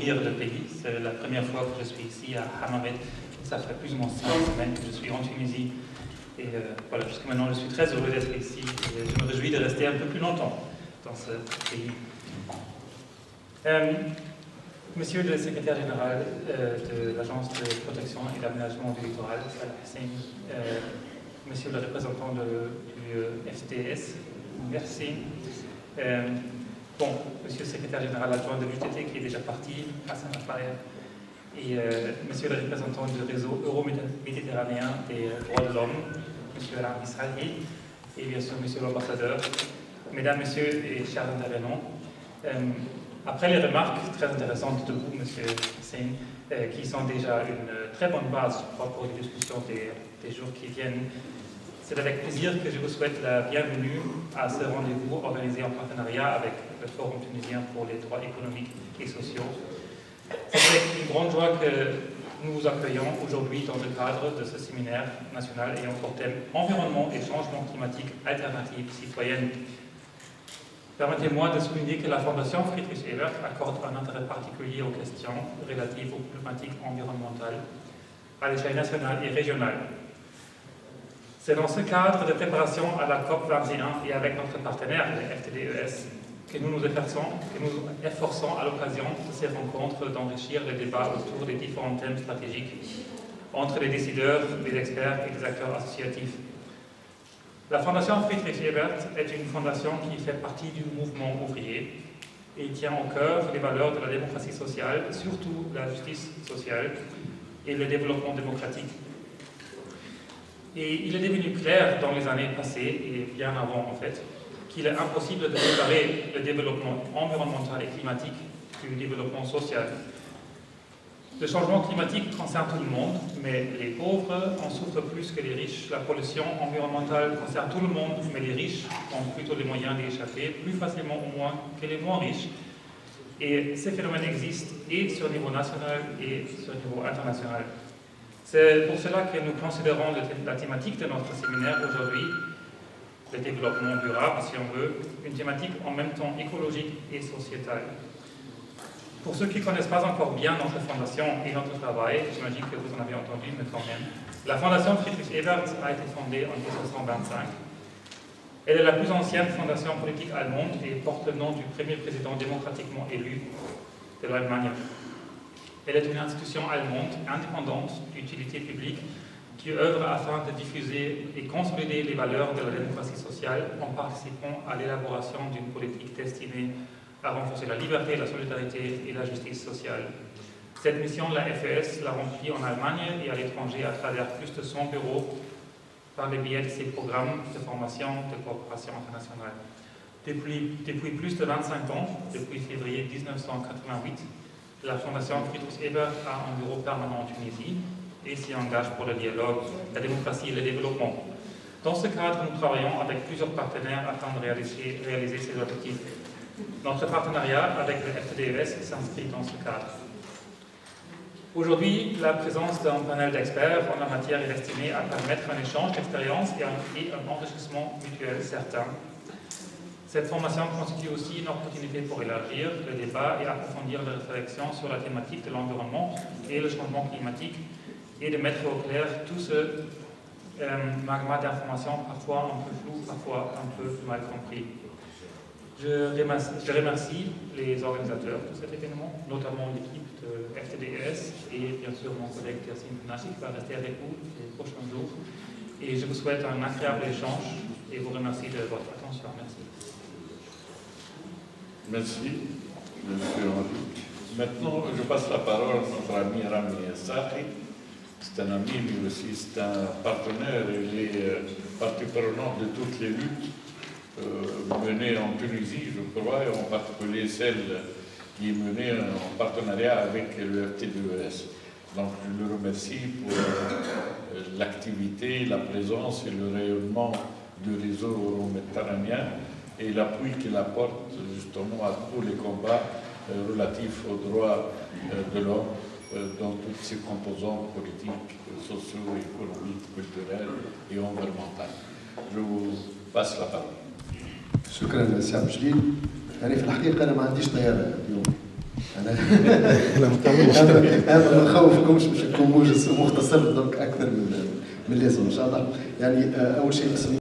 découvrir le pays. C'est la première fois que je suis ici à Hammamet. Ça fait plus ou moins 5 semaines que je suis en Tunisie. Et voilà, jusqu'à maintenant, je suis très heureux d'être ici. Et je me réjouis de rester un peu plus longtemps dans ce pays. Monsieur le secrétaire général de l'Agence de protection et d'aménagement du littoral, Salah Hussein, monsieur le représentant du FTS, merci. Monsieur le secrétaire général adjoint de l'UTT qui est déjà parti, Hassan Al-Fayer, et monsieur le représentant du réseau euro-méditerranéen des droits de l'homme, monsieur Alain Israëli, et bien sûr monsieur l'ambassadeur, mesdames, messieurs et chers intervenants. Après les remarques très intéressantes de vous, monsieur Hussein, qui sont déjà une très bonne base, je crois, pour les discussions des jours qui viennent, c'est avec plaisir que je vous souhaite la bienvenue à ce rendez-vous organisé en partenariat avec le Forum tunisien pour les droits économiques et sociaux. C'est avec une grande joie que nous vous accueillons aujourd'hui dans le cadre de ce séminaire national ayant pour thème Environnement et changement climatique, alternatives citoyennes. Permettez-moi de souligner que la Fondation Friedrich Ebert accorde un intérêt particulier aux questions relatives aux problématiques environnementales à l'échelle nationale et régionale. C'est dans ce cadre de préparation à la COP 21 et avec notre partenaire, le FTDES, que nous nous efforçons à l'occasion de ces rencontres d'enrichir le débat autour des différents thèmes stratégiques entre les décideurs, les experts et les acteurs associatifs. La Fondation Friedrich Ebert est une fondation qui fait partie du mouvement ouvrier et tient au cœur les valeurs de la démocratie sociale, surtout la justice sociale et le développement démocratique. Et il est devenu clair dans les années passées, et bien avant en fait, qu'il est impossible de séparer le développement environnemental et climatique du développement social. Le changement climatique concerne tout le monde, mais les pauvres en souffrent plus que les riches. La pollution environnementale concerne tout le monde, mais les riches ont plutôt les moyens d'y échapper, plus facilement au moins que les moins riches. Et ces phénomènes existent et sur le niveau national et sur le niveau international. C'est pour cela que nous considérons la thématique de notre séminaire aujourd'hui, le développement durable, si on veut, une thématique en même temps écologique et sociétale. Pour ceux qui ne connaissent pas encore bien notre fondation et notre travail, j'imagine que vous en avez entendu, mais quand même, la fondation Friedrich Ebert a été fondée en 1925. Elle est la plus ancienne fondation politique allemande et porte le nom du premier président démocratiquement élu de l'Allemagne. Elle est une institution allemande indépendante d'utilité publique qui œuvre afin de diffuser et consolider les valeurs de la démocratie sociale en participant à l'élaboration d'une politique destinée à renforcer la liberté, la solidarité et la justice sociale. Cette mission, la FES, l'a remplie en Allemagne et à l'étranger à travers plus de 100 bureaux par le biais de ses programmes de formation de coopération internationale. Depuis plus de 25 ans, depuis février 1988, la Fondation Friedrich Ebert a un bureau permanent en Tunisie et s'y engage pour le dialogue, la démocratie et le développement. Dans ce cadre, nous travaillons avec plusieurs partenaires afin de réaliser ces objectifs. Notre partenariat avec le FTDES s'inscrit dans ce cadre. Aujourd'hui, la présence d'un panel d'experts en la matière est destinée à permettre un échange d'expériences et un enrichissement mutuel certain. Cette formation constitue aussi une opportunité pour élargir le débat et approfondir la réflexion sur la thématique de l'environnement et le changement climatique et de mettre au clair tout ce magma d'informations parfois un peu flou, parfois un peu mal compris. Je remercie les organisateurs de cet événement, notamment l'équipe de FTDES et bien sûr mon collègue Tersim Nashi qui va rester avec vous les prochains jours. Et je vous souhaite un agréable échange et vous remercie de votre attention. Merci. Merci, monsieur Henri. Maintenant, je passe la parole à notre ami Rami Sahi. C'est un ami, mais aussi c'est un partenaire. Il est partie prenante de toutes les luttes menées en Tunisie, je crois, et en particulier celle qui est menée en partenariat avec le FTDES. Donc, je le remercie pour l'activité, la présence et le rayonnement du réseau euro-méditerranéen et l'appui qu'il apporte justement à tous les combats relatifs aux droits de l'homme dans toutes ses composantes politiques, sociaux, économiques, culturelles et environnementales. Je vous passe la parole. شكرا سي عبد الجليل. يعني في الحقيقه انا ما عنديش طياره اليوم لا ما تعملش هذا ما نخوفكمش باش يكون موجز ومختصر دونك اكثر من اللازم ان شاء الله. يعني اول شيء